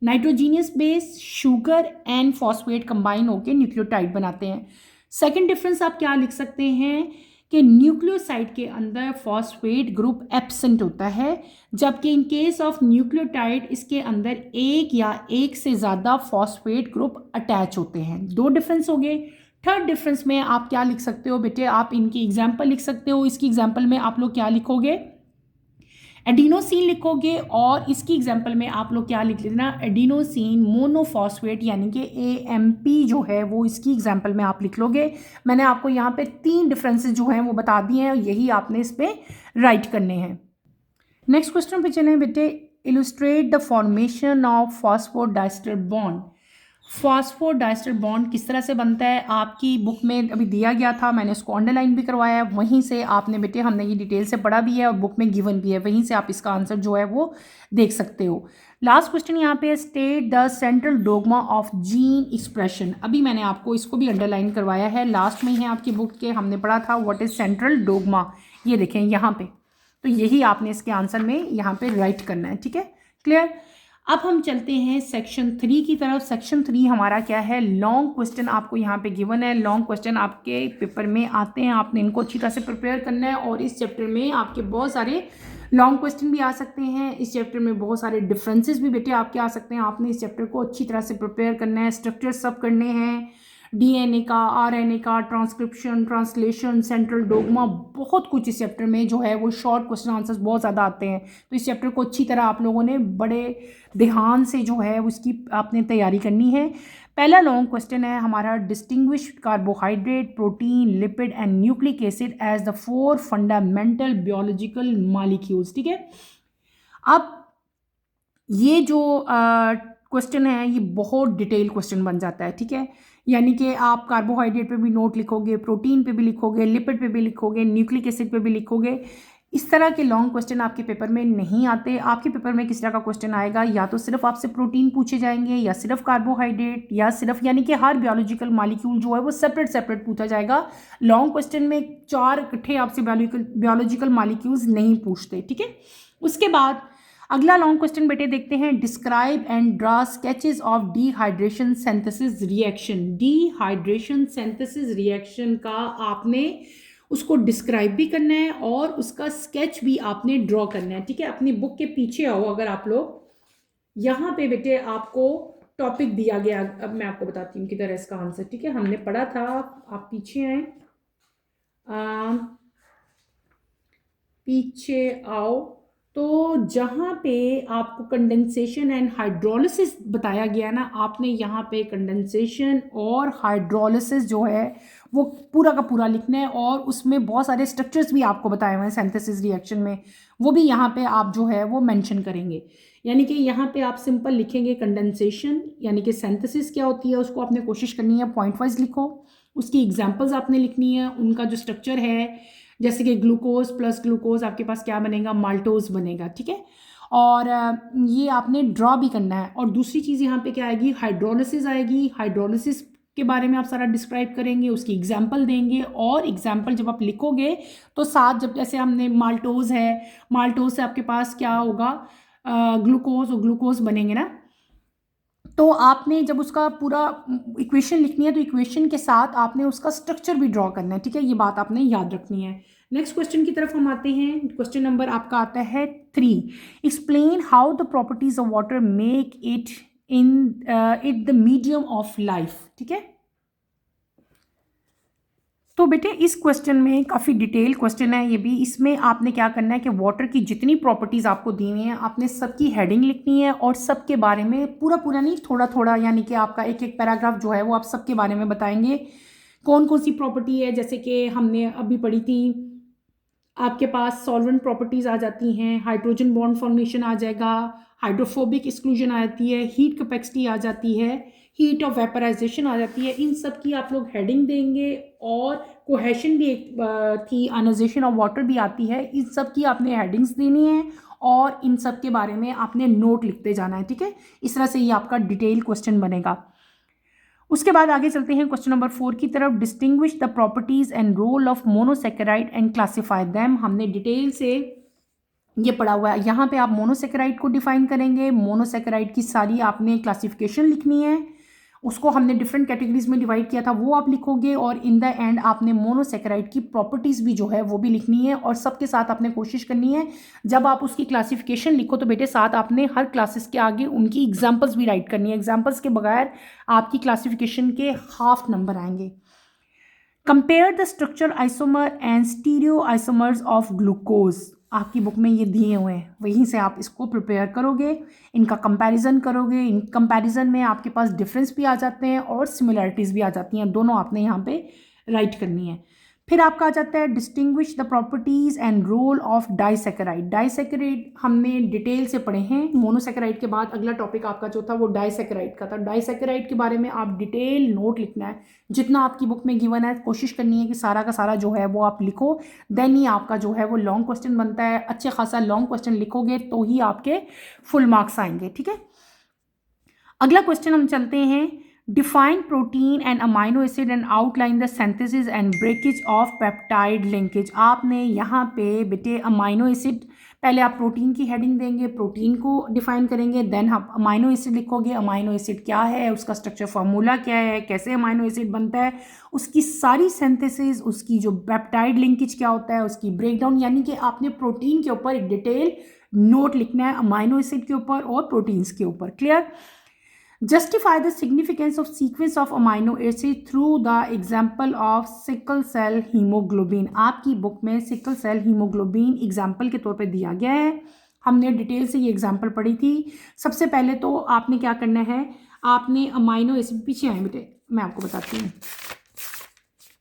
nitrogenous base sugar and phosphate combine होकर न्यूक्लियोटाइड बनाते हैं। सेकंड डिफरेंस आप क्या लिख सकते हैं कि न्यूक्लियोसाइड के अंदर फॉस्फेट ग्रुप एब्सेंट होता है, जबकि इन केस ऑफ न्यूक्लियोटाइड इसके अंदर एक या एक से ज़्यादा फॉस्फेट ग्रुप अटैच होते हैं। दो डिफरेंस हो गए। थर्ड डिफरेंस में आप क्या लिख सकते हो बेटे, आप इनकी एग्जाम्पल लिख सकते हो। इसकी एग्जाम्पल में आप लोग क्या लिखोगे, एडिनोसिन लिखोगे, और इसकी एग्जांपल में आप लोग क्या लिख लेना, एडिनोसिन मोनोफॉस्फेट यानी कि AMP जो है वो इसकी एग्जांपल में आप लिख लोगे। मैंने आपको यहाँ पे 3 डिफरेंसेस जो हैं वो बता दिए हैं, यही आपने इस पे राइट करने हैं। नेक्स्ट क्वेश्चन पे चलें बेटे, illustrate the formation of phosphodiester bond. Phosphodiester bond किस तरह से बनता है आपकी बुक में अभी दिया गया था, मैंने इसको अंडरलाइन भी करवाया है, वहीं से आपने बेटे हमने ये डिटेल से पढ़ा भी है और बुक में गिवन भी है, वहीं से आप इसका आंसर जो है वो देख सकते हो। लास्ट क्वेश्चन यहाँ पे, state the central dogma of gene expression. अभी मैंने आपको इसको भी अंडरलाइन करवाया है, लास्ट में ही है आपकी बुक के, हमने पढ़ा था व्हाट इज सेंट्रल डोगमा, ये देखें यहाँ पे, तो यही आपने इसके आंसर में यहाँ पे राइट करना है। ठीक है, क्लियर। अब हम चलते हैं सेक्शन 3 की तरफ। सेक्शन 3 हमारा क्या है, लॉन्ग क्वेश्चन आपको यहाँ पे गिवन है। लॉन्ग क्वेश्चन आपके पेपर में आते हैं, आपने इनको अच्छी तरह से प्रिपेयर करना है, और इस चैप्टर में आपके बहुत सारे लॉन्ग क्वेश्चन भी आ सकते हैं। इस चैप्टर में बहुत सारे डिफरेंसेस भी बेटे आपके आ सकते हैं। आपने इस चैप्टर को अच्छी तरह से प्रिपेयर करना है, स्ट्रक्चर सब करने हैं, DNA का, RNA का, ट्रांसक्रिप्शन, ट्रांसलेशन, सेंट्रल डोगमा, बहुत कुछ इस चैप्टर में जो है वो शॉर्ट क्वेश्चन आंसर्स बहुत ज़्यादा आते हैं। तो इस चैप्टर को अच्छी तरह आप लोगों ने बड़े ध्यान से जो है उसकी आपने तैयारी करनी है। पहला लॉन्ग क्वेश्चन है हमारा, distinguish carbohydrate, protein, lipid and nucleic acid as the 4 fundamental biological molecules. ठीक है, अब ये जो क्वेश्चन है ये बहुत डिटेल क्वेश्चन बन जाता है। ठीक है, यानी कि आप कार्बोहाइड्रेट पे भी नोट लिखोगे, प्रोटीन पे भी लिखोगे, लिपिड पे भी लिखोगे, न्यूक्लिक एसिड पे भी लिखोगे। इस तरह के लॉन्ग क्वेश्चन आपके पेपर में नहीं आते। आपके पेपर में किस तरह का क्वेश्चन आएगा, या तो सिर्फ आपसे प्रोटीन पूछे जाएंगे, या सिर्फ कार्बोहाइड्रेट, या सिर्फ, यानी कि हर बायोलॉजिकल मॉलिक्यूल जो है वो सेपरेट सेपरेट पूछा जाएगा। लॉन्ग क्वेश्चन में 4 इकट्ठे आपसे बायोलॉजिकल मॉलिक्यूल्स नहीं पूछते। ठीक है, उसके बाद अगला लॉन्ग क्वेश्चन बेटे देखते हैं, describe and draw sketches of dehydration synthesis reaction. Dehydration synthesis reaction का आपने उसको डिस्क्राइब भी करना है और उसका स्केच भी आपने ड्रॉ करना है। ठीक है, अपनी बुक के पीछे आओ अगर आप लोग, यहाँ पे बेटे आपको टॉपिक दिया गया, अब मैं आपको बताती हूँ किधर है इसका आंसर। ठीक है, हमने पढ़ा था, आप पीछे आए, पीछे आओ, तो जहाँ पे आपको कंडेंसेशन एंड हाइड्रोलिसिस बताया गया ना, आपने यहाँ पे कंडेंसेशन और हाइड्रोलिसिस जो है वो पूरा का पूरा लिखना है, और उसमें बहुत सारे स्ट्रक्चर्स भी आपको बताए हुए हैं सिंथेसिस रिएक्शन में, वो भी यहाँ पे आप जो है वो मेंशन करेंगे। यानी कि यहाँ पे आप सिंपल लिखेंगे कंडेंसेशन, यानी कि सिंथेसिस क्या होती है उसको आपने कोशिश करनी है पॉइंट वाइज लिखो, उसकी एग्जाम्पल्स आपने लिखनी है, उनका जो स्ट्रक्चर है, जैसे कि ग्लूकोज प्लस ग्लूकोज आपके पास क्या बनेगा, माल्टोज बनेगा। ठीक है, और ये आपने ड्रॉ भी करना है। और दूसरी चीज़ यहाँ पे क्या आएगी, हाइड्रोलिसिस आएगी। हाइड्रोलिसिस के बारे में आप सारा डिस्क्राइब करेंगे, उसकी एग्जाम्पल देंगे, और एग्जाम्पल जब आप लिखोगे तो साथ, जब जैसे हमने माल्टोज है, माल्टोज से आपके पास क्या होगा, ग्लूकोज, और ग्लूकोज बनेंगे ना, तो आपने जब उसका पूरा इक्वेशन लिखनी है तो इक्वेशन के साथ आपने उसका स्ट्रक्चर भी ड्रॉ करना है। ठीक है, ये बात आपने याद रखनी है। नेक्स्ट क्वेश्चन की तरफ हम आते हैं। क्वेश्चन नंबर आपका आता है 3, explain how the properties of water make it the medium of life. ठीक है, तो बेटे इस क्वेश्चन में काफ़ी डिटेल क्वेश्चन है ये भी। इसमें आपने क्या करना है कि वाटर की जितनी प्रॉपर्टीज़ आपको दी हुई हैं आपने सबकी हेडिंग लिखनी है, और सबके बारे में पूरा पूरा नहीं, थोड़ा थोड़ा, यानी कि आपका एक एक पैराग्राफ जो है वो आप सबके बारे में बताएंगे, कौन कौन सी प्रॉपर्टी है। जैसे कि हमने अभी पढ़ी थी, आपके पास सॉल्वेंट प्रॉपर्टीज़ आ जाती हैं, हाइड्रोजन बॉन्ड फॉर्मेशन आ जाएगा, हाइड्रोफोबिक एक्सक्लूजन आ जाती है, हीट कैपेसिटी आ जाती है, हीट ऑफ वेपराइजेशन आ जाती है। इन सब की आप लोग हेडिंग देंगे, और कोहेशन भी एक थी, आयोनाइजेशन ऑफ वाटर भी आती है। इन सब की आपने हेडिंग्स देनी है, और इन सब के बारे में आपने नोट लिखते जाना है। ठीक है, इस तरह से ये आपका डिटेल क्वेश्चन बनेगा। उसके बाद आगे चलते हैं क्वेश्चन नंबर 4 की तरफ, distinguish the properties and role of monosaccharide and classify them. हमने डिटेल से ये पड़ा हुआ है। यहाँ पे आप मोनोसेकेराइड को डिफाइन करेंगे। मोनोसेकेराइड की सारी आपने क्लासिफिकेशन लिखनी है, उसको हमने डिफरेंट कैटेगरीज में डिवाइड किया था, वो आप लिखोगे। और इन द एंड आपने मोनोसेकेराइड की प्रॉपर्टीज़ भी जो है वो भी लिखनी है। और सबके साथ आपने कोशिश करनी है जब आप उसकी क्लासिफिकेशन लिखो तो बेटे साथ आपने हर क्लासेस के आगे उनकी एग्जाम्पल्स भी राइट करनी है। एग्जाम्पल्स के बगैर आपकी क्लासिफिकेशन के हाफ नंबर आएंगे। Compare the structure isomer and stereo isomers of glucose, आपकी बुक में ये दिए हुए हैं, वहीं से आप इसको प्रिपेयर करोगे, इनका कंपैरिजन करोगे। इन कंपैरिजन में आपके पास डिफरेंस भी आ जाते हैं और सिमिलैरिटीज़ भी आ जाती हैं, दोनों आपने यहाँ पे राइट करनी है। फिर आपका आ जाता है distinguish the properties and role of disaccharide. Disaccharide हमने डिटेल से पढ़े हैं। मोनोसेकेराइड के बाद अगला टॉपिक आपका जो था वो डाइसेकेराइड का था। डाइसेकेराइड के बारे में आप डिटेल नोट लिखना है, जितना आपकी बुक में गिवन है कोशिश करनी है कि सारा का सारा जो है वो आप लिखो, देन ही आपका जो है वो लॉन्ग क्वेश्चन बनता है। अच्छे खासा लॉन्ग क्वेश्चन लिखोगे तो ही आपके फुल मार्क्स आएंगे, ठीक है। अगला क्वेश्चन हम चलते हैं। Define protein and amino acid and outline the synthesis and breakage of peptide linkage. आपने यहाँ पे बेटे अमाइनो एसिड, पहले आप प्रोटीन की हेडिंग देंगे, प्रोटीन को डिफाइन करेंगे, देन आप अमाइनो एसिड लिखोगे। अमाइनो एसिड क्या है, उसका स्ट्रक्चर फार्मूला क्या है, कैसे अमाइनो एसिड बनता है, उसकी सारी सिंथेसिस, उसकी जो पेप्टाइड लिंकेज क्या होता है, उसकी ब्रेकडाउन। यानी कि आपने प्रोटीन के ऊपर एक डिटेल नोट लिखना है, अमाइनो एसिड के ऊपर और प्रोटीन्स के ऊपर। Clear. Justify the significance of sequence of amino acid through the example of sickle cell hemoglobin। आपकी बुक में sickle cell hemoglobin एग्जाम्पल के तौर पे दिया गया है। हमने डिटेल से ये एग्जाम्पल पढ़ी थी। सबसे पहले तो आपने क्या करना है, आपने अमाइनो एसिड, पीछे आए बेटे मैं आपको बताती हूँ।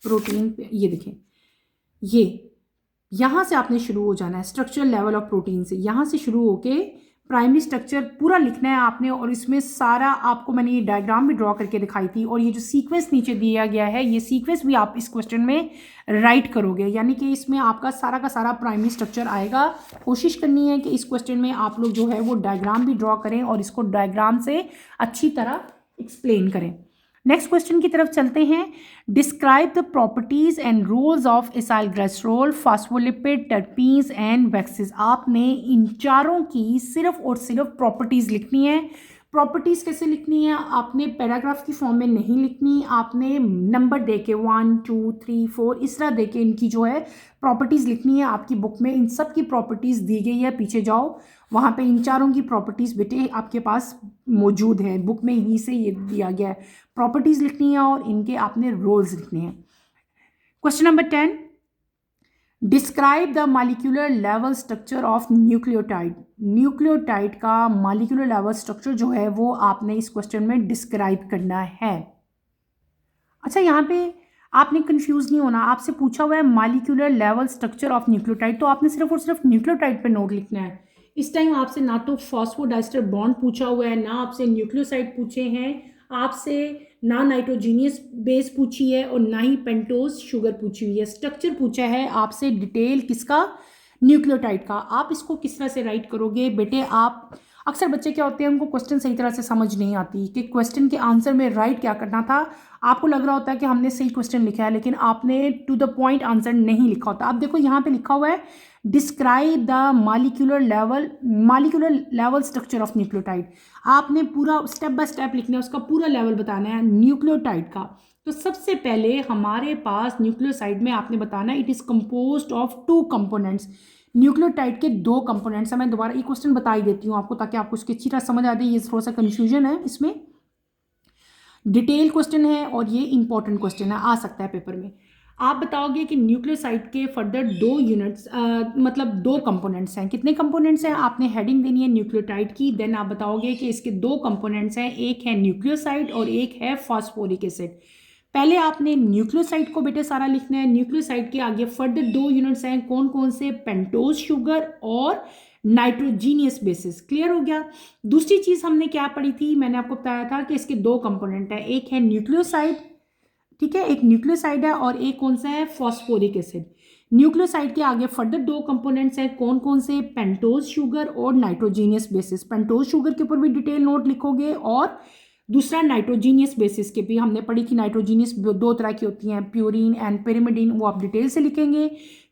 प्रोटीन पे ये देखें, ये यहाँ से आपने शुरू हो जाना है स्ट्रक्चरल लेवल ऑफ प्रोटीन से। यहाँ से शुरू होके प्राइमरी स्ट्रक्चर पूरा लिखना है आपने, और इसमें सारा आपको मैंने ये डायग्राम भी ड्रॉ करके दिखाई थी। और ये जो सीक्वेंस नीचे दिया गया है, ये सीक्वेंस भी आप इस क्वेश्चन में राइट करोगे, यानी कि इसमें आपका सारा का सारा प्राइमरी स्ट्रक्चर आएगा। कोशिश करनी है कि इस क्वेश्चन में आप लोग जो है वो डायग्राम भी ड्रॉ करें और इसको डायग्राम से अच्छी तरह एक्सप्लेन करें। नेक्स्ट क्वेश्चन की तरफ चलते हैं। Describe the properties and roles of acyl glycerol, phospholipid, terpenes and waxes. आपने इन चारों की सिर्फ और सिर्फ प्रॉपर्टीज लिखनी है। प्रॉपर्टीज कैसे लिखनी है, आपने पैराग्राफ की फॉर्म में नहीं लिखनी, आपने नंबर दे के 1 2 3 4 इस तरह दे के इनकी जो है प्रॉपर्टीज लिखनी है। आपकी बुक में इन सब की प्रॉपर्टीज दी गई है, पीछे जाओ वहाँ पे इन चारों की प्रॉपर्टीज बेटे आपके पास मौजूद है, बुक में ही से ये दिया गया है। प्रॉपर्टीज लिखनी है और इनके आपने रोल्स लिखने हैं। Question number 10, describe the molecular level structure of nucleotide. Nucleotide का मॉलिक्यूलर लेवल स्ट्रक्चर जो है वो आपने इस क्वेश्चन में डिस्क्राइब करना है। अच्छा, यहाँ पे आपने कंफ्यूज नहीं होना, आपसे पूछा हुआ है molecular level structure of nucleotide, तो आपने सिर्फ और सिर्फ न्यूक्लियोटाइड पे नोट लिखना है। इस टाइम आपसे ना तो फॉस्फोडाइस्टर बॉन्ड पूछा हुआ है, ना आपसे न्यूक्लियोसाइड पूछे हैं, आपसे ना नाइट्रोजीनियस बेस पूछी है और ना ही पेंटोज शुगर पूछी हुई है। स्ट्रक्चर पूछा है आपसे डिटेल किसका, न्यूक्लियोटाइड का। आप इसको किस तरह से राइट करोगे बेटे, आप अक्सर बच्चे क्या होते हैं उनको क्वेश्चन सही तरह से समझ नहीं आती कि क्वेश्चन के आंसर में राइट क्या करना था। आपको लग रहा होता है कि हमने सही क्वेश्चन लिखा है, लेकिन आपने टू द पॉइंट आंसर नहीं लिखा होता। आप देखो यहाँ पे लिखा हुआ है describe the molecular level structure of nucleotide. आपने पूरा स्टेप बाय स्टेप लिखना है, उसका पूरा लेवल बताना है न्यूक्लियोटाइड का। तो सबसे पहले हमारे पास न्यूक्लियोसाइड में आपने बताना है it is composed of 2 components. Nucleotide के 2 कंपोनेंट्स हैं। मैं दोबारा ये क्वेश्चन बता ही देती हूँ आपको ताकि आपको इसकी अच्छी तरह समझ आ जाए। ये थोड़ा सा कन्फ्यूजन है, इसमें डिटेल क्वेश्चन है और ये इंपॉर्टेंट क्वेश्चन है, आ सकता है पेपर में। आप बताओगे कि न्यूक्लियोसाइड के फर्दर 2 यूनिट्स मतलब 2 कंपोनेंट्स हैं। कितने कंपोनेंट्स हैं, आपने हेडिंग देनी है न्यूक्लियोटाइड की। देन आप बताओगे कि इसके 2 कंपोनेंट्स हैं, एक है न्यूक्लियोसाइड और एक है फॉस्फोरिक एसिड। पहले आपने न्यूक्लियोसाइड को बेटे सारा लिखना है। न्यूक्लियोसाइड के आगे फर्दर 2 यूनिट्स हैं, कौन कौन से, पेंटोज शुगर और नाइट्रोजीनियस बेसिस। क्लियर हो गया। दूसरी चीज़ हमने क्या पढ़ी थी, मैंने आपको बताया था कि इसके 2 कंपोनेंट है, एक है न्यूक्लियोसाइड, ठीक है, एक न्यूक्लियोसाइड है और एक कौन सा है, फॉस्फोरिक एसिड। न्यूक्लियोसाइड के आगे फर्दर 2 कंपोनेंट्स हैं, कौन कौन से, पेंटोज शुगर और नाइट्रोजीनियस बेसिस। पेंटोज शुगर के ऊपर भी डिटेल नोट लिखोगे और दूसरा नाइट्रोजीनियस बेसिस के भी हमने पढ़ी कि नाइट्रोजीनियस 2 तरह की होती हैं, प्यूरिन एंड पिरिमिडिन, वो आप डिटेल से लिखेंगे।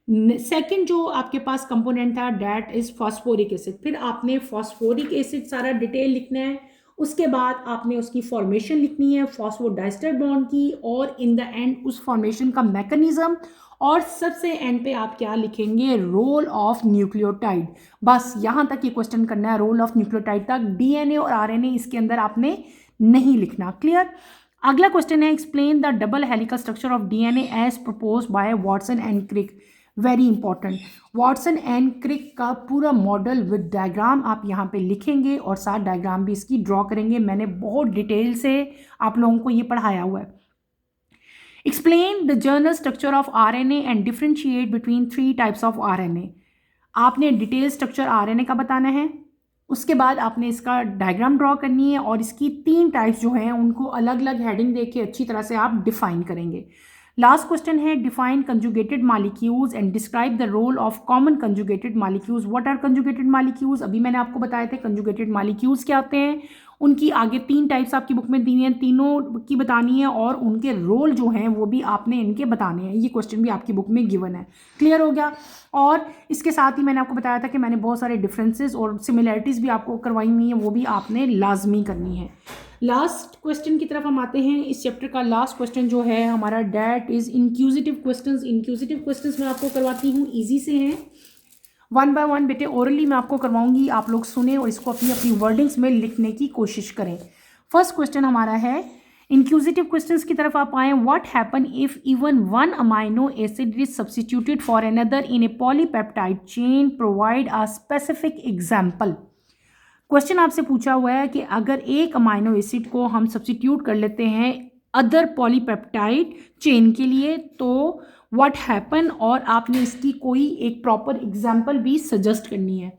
सेकंड जो आपके पास कंपोनेंट था दैट इज फॉस्फोरिक एसिड। फिर आपने फॉस्फोरिक एसिड सारा डिटेल लिखना है, उसके बाद आपने उसकी फॉर्मेशन लिखनी है फॉस्फोडाइस्टर बॉन्ड की, और इन द एंड उस फॉर्मेशन का मैकेनिज्म, और सबसे एंड पे आप क्या लिखेंगे, रोल ऑफ न्यूक्लियोटाइड। बस यहाँ तक ये क्वेश्चन करना है, रोल ऑफ न्यूक्लियोटाइड तक। डीएनए और आरएनए इसके अंदर आपने नहीं लिखना। क्लियर। अगला क्वेश्चन है explain the double helical structure of DNA as propose by Watson and Crick. Very important, Watson and Crick का पूरा मॉडल विद डायग्राम आप यहाँ पे लिखेंगे और साथ डायग्राम भी इसकी ड्रॉ करेंगे। मैंने बहुत डिटेल से आप लोगों को ये पढ़ाया हुआ है। Explain the journal structure of RNA and differentiate between 3 types of RNA. आपने डिटेल स्ट्रक्चर आरएनए का बताना है, उसके बाद आपने इसका डायग्राम ड्रॉ करनी है और इसकी 3 टाइप्स जो हैं उनको अलग अलग हेडिंग दे के अच्छी तरह से आप डिफाइन करेंगे। लास्ट क्वेश्चन है define conjugated molecules and describe the role of common conjugated molecules. What are conjugated molecules? अभी मैंने आपको बताए थे कंजुगेटेड मॉलिक्यूल्स क्या होते हैं। उनकी आगे 3 टाइप्स आपकी बुक में दी हैं, तीनों की बतानी है और उनके रोल जो हैं वो भी आपने इनके बताने हैं। ये क्वेश्चन भी आपकी बुक में गिवन है। क्लियर हो गया। और इसके साथ ही मैंने आपको बताया था कि मैंने बहुत सारे डिफरेंसेस और सिमिलैरिटीज़ भी आपको करवाई हुई हैं, वो भी आपने लाजमी करनी है। लास्ट क्वेश्चन की तरफ हम आते हैं। इस चैप्टर का लास्ट क्वेश्चन जो है हमारा that is inquisitive questions. Inquisitive questions मैं आपको करवाती हूँ, इजी से हैं, 1 बाय 1 बेटे ओरली मैं आपको करवाऊंगी, आप लोग सुने और इसको अपनी अपनी वर्डिंग्स में लिखने की कोशिश करें। फर्स्ट क्वेश्चन हमारा है, इंक्यूजिटिव क्वेश्चंस की तरफ आप आए। What happen if even 1 amino acid is substituted for another in A polypeptide chain, provide a specific example. Question आपसे पूछा हुआ है कि अगर एक अमाइनो एसिड को हम सब्स्टिट्यूट कर लेते हैं अदर पॉलीपेप्टाइड चेन के लिए तो व्हाट हैपन, और आपने इसकी कोई एक प्रॉपर एग्जाम्पल भी सजेस्ट करनी है।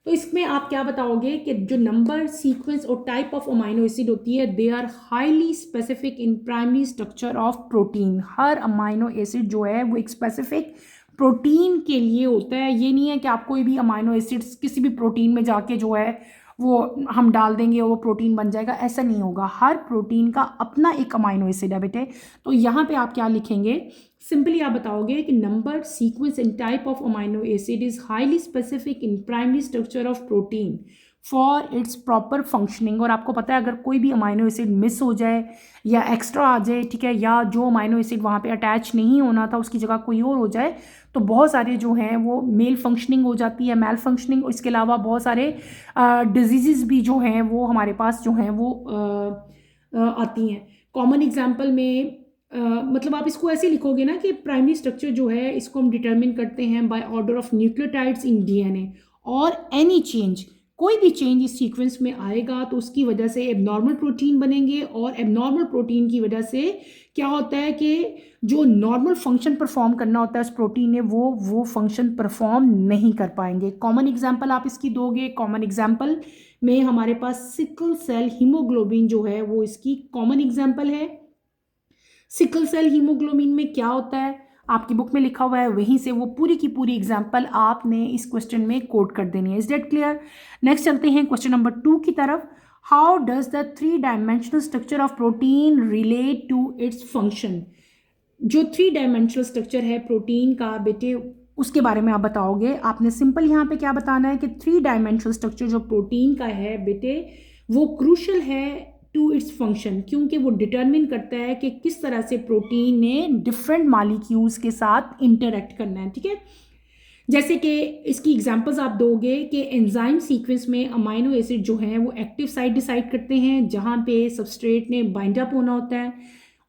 तो इसमें आप क्या बताओगे कि जो नंबर, सीक्वेंस और टाइप ऑफ अमाइनो एसिड होती है they are highly specific in primary structure of protein. हर अमाइनो एसिड जो है वो एक स्पेसिफिक प्रोटीन के लिए होता है। ये नहीं है कि आप कोई भी अमाइनो एसिड्स किसी भी प्रोटीन में जाके जो है वो हम डाल देंगे और वो प्रोटीन बन जाएगा, ऐसा नहीं होगा। हर प्रोटीन का अपना एक अमाइनो एसिड है बेटे। तो यहाँ पे आप क्या लिखेंगे, सिंपली आप बताओगे कि number, sequence and type of amino acid is highly specific in primary structure of protein for its proper functioning. और आपको पता है अगर कोई भी अमाइनो एसिड मिस हो जाए या एक्स्ट्रा आ जाए, ठीक है, या जो अमाइनो एसिड वहाँ पे अटैच नहीं होना था उसकी जगह कोई और हो जाए, तो बहुत सारे जो हैं वो मेल फंक्शनिंग हो जाती है, मेल फंक्शनिंग। इसके अलावा बहुत सारे डिजीज़ भी जो हैं वो हमारे पास जो हैं वो आती हैं। कॉमन एग्जाम्पल में मतलब आप इसको ऐसे लिखोगे ना कि प्राइमरी स्ट्रक्चर जो है इसको हम डिटरमिन करते हैं by order of nucleotides in DNA, और एनी चेंज, कोई भी चेंज इस सीक्वेंस में आएगा तो उसकी वजह से एबनॉर्मल प्रोटीन बनेंगे, और एबनॉर्मल प्रोटीन की वजह से क्या होता है कि जो नॉर्मल फंक्शन परफॉर्म करना होता है उस प्रोटीन ने वो फंक्शन परफॉर्म नहीं कर पाएंगे। कॉमन एग्जांपल आप इसकी दोगे, कॉमन एग्जांपल में हमारे पास सिकल सेल हीमोग्लोबिन जो है वो इसकी कॉमन एग्जांपल है। सिकल सेल हीमोग्लोबिन में क्या होता है आपकी बुक में लिखा हुआ है, वहीं से वो पूरी की पूरी एग्जांपल आपने इस क्वेश्चन में कोट कर देनी है। Is that clear? नेक्स्ट चलते हैं क्वेश्चन नंबर 2 की तरफ। How does the 3 dimensional structure of protein relate to its function. जो 3 डायमेंशनल स्ट्रक्चर है प्रोटीन का बेटे उसके बारे में आप बताओगे। आपने सिंपल यहाँ पे क्या बताना है कि 3 डायमेंशनल स्ट्रक्चर जो प्रोटीन का है बेटे वो क्रूशल है टू इट्स फंक्शन, क्योंकि वो डिटरमिन करता है कि किस तरह से प्रोटीन ने डिफरेंट मॉलिक्यूल्स के साथ इंटरेक्ट करना है। ठीक है, जैसे कि इसकी एग्जांपल्स आप दोगे कि एंजाइम सीक्वेंस में अमाइनो एसिड जो हैं वो एक्टिव साइट डिसाइड करते हैं जहाँ पे सबस्ट्रेट ने बाइंड अप होना होता है।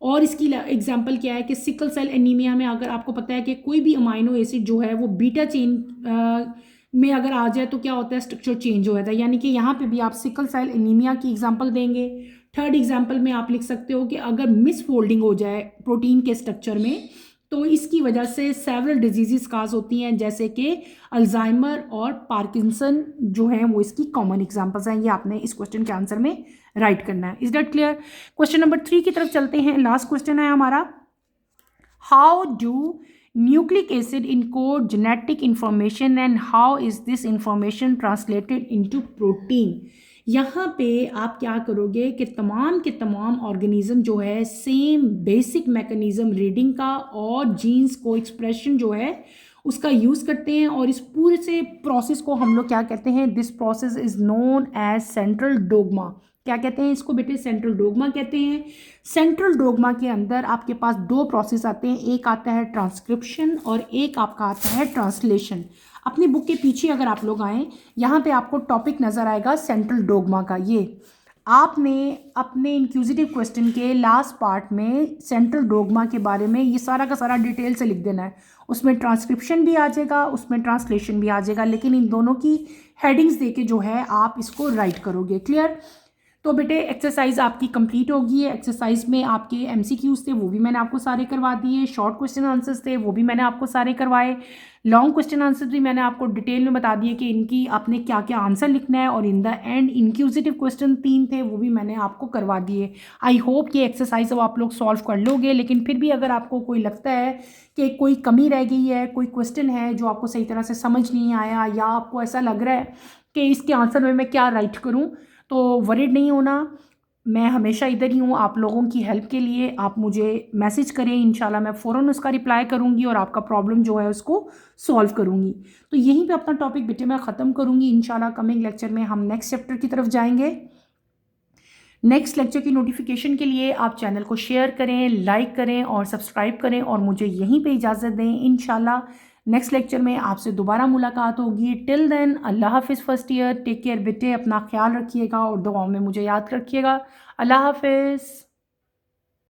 और इसकी एग्जांपल क्या है कि सिकल सेल एनीमिया में अगर आपको पता है कि कोई भी अमाइनो एसिड जो है वो बीटा चेन में अगर आ जाए तो क्या होता है, स्ट्रक्चर चेंज हो जाता है। यानी कि यहाँ पे भी आप सिकल सेल एनीमिया की एग्जांपल देंगे। थर्ड एग्जांपल में आप लिख सकते हो कि अगर मिसफोल्डिंग हो जाए प्रोटीन के स्ट्रक्चर में तो इसकी वजह से सेवरल डिजीजेस काज होती हैं, जैसे कि अल्जाइमर और पार्किंसन जो हैं वो इसकी कॉमन एग्जांपल्स हैं। ये आपने इस क्वेश्चन के आंसर में राइट करना है। Is that clear? Question number 3 की तरफ चलते हैं। लास्ट क्वेश्चन है हमारा, how do nucleic acid encode genetic information and how is this information translated into protein. यहाँ पे आप क्या करोगे कि तमाम के तमाम ऑर्गेनिज्म जो है सेम बेसिक मैकेनिज्म रीडिंग का और जीन्स को एक्सप्रेशन जो है उसका यूज़ करते हैं और इस पूरे से प्रोसेस को हम लोग क्या कहते हैं, this process is known as central dogma. क्या कहते हैं इसको बेटे, सेंट्रल डोगमा कहते हैं। सेंट्रल डोगमा के अंदर आपके पास दो प्रोसेस आते हैं, एक आता है ट्रांसक्रिप्शन और एक आपका आता है ट्रांसलेशन। अपनी बुक के पीछे अगर आप लोग आएँ, यहाँ पे आपको टॉपिक नज़र आएगा सेंट्रल डोगमा का। ये आपने अपने इंक्यूजिटिव क्वेश्चन के लास्ट पार्ट में सेंट्रल डोगमा के बारे में ये सारा का सारा डिटेल से लिख देना है। उसमें ट्रांसक्रिप्शन भी आ जाएगा, उसमें ट्रांसलेशन भी आ जाएगा, लेकिन इन दोनों की हेडिंग्स देके जो है आप इसको राइट करोगे। क्लियर? तो बेटे एक्सरसाइज आपकी कंप्लीट होगी है। एक्सरसाइज में आपके एमसीक्यूज थे वो भी मैंने आपको सारे करवा दिए, शॉर्ट क्वेश्चन आंसर्स थे वो भी मैंने आपको सारे करवाए, लॉन्ग क्वेश्चन आंसर्स भी मैंने आपको डिटेल में बता दिए कि इनकी आपने क्या क्या आंसर लिखना है, और in the and inquisitive question 3 थे वो भी मैंने आपको करवा दिए। आई होप कि एक्सरसाइज अब आप लोग सॉल्व कर लोगे, लेकिन फिर भी अगर आपको कोई लगता है कि कोई कमी रह गई है, कोई क्वेश्चन है जो आपको सही तरह से समझ नहीं आया, या आपको ऐसा लग रहा है कि इसके आंसर में मैं क्या राइट करूँ, तो वरीड नहीं होना। मैं हमेशा इधर ही हूँ आप लोगों की हेल्प के लिए। आप मुझे मैसेज करें, इंशाल्लाह मैं फ़ौरन उसका रिप्लाई करूँगी और आपका प्रॉब्लम जो है उसको सॉल्व करूँगी। तो यहीं पे अपना टॉपिक बेटे मैं ख़त्म करूँगी। इंशाल्लाह कमिंग लेक्चर में हम नेक्स्ट चैप्टर की तरफ जाएंगे। नेक्स्ट लेक्चर की नोटिफिकेशन के लिए आप चैनल को शेयर करें, लाइक करें और सब्सक्राइब करें, और मुझे यहीं पे इजाज़त दें। इंशाल्लाह नेक्स्ट लेक्चर में आपसे दोबारा मुलाकात होगी। टिल देन अल्लाह हाफिज़ फर्स्ट ईयर, टेक केयर बेटे, अपना ख्याल रखिएगा और दुआओं में मुझे याद रखिएगा। अल्लाह हाफिज़।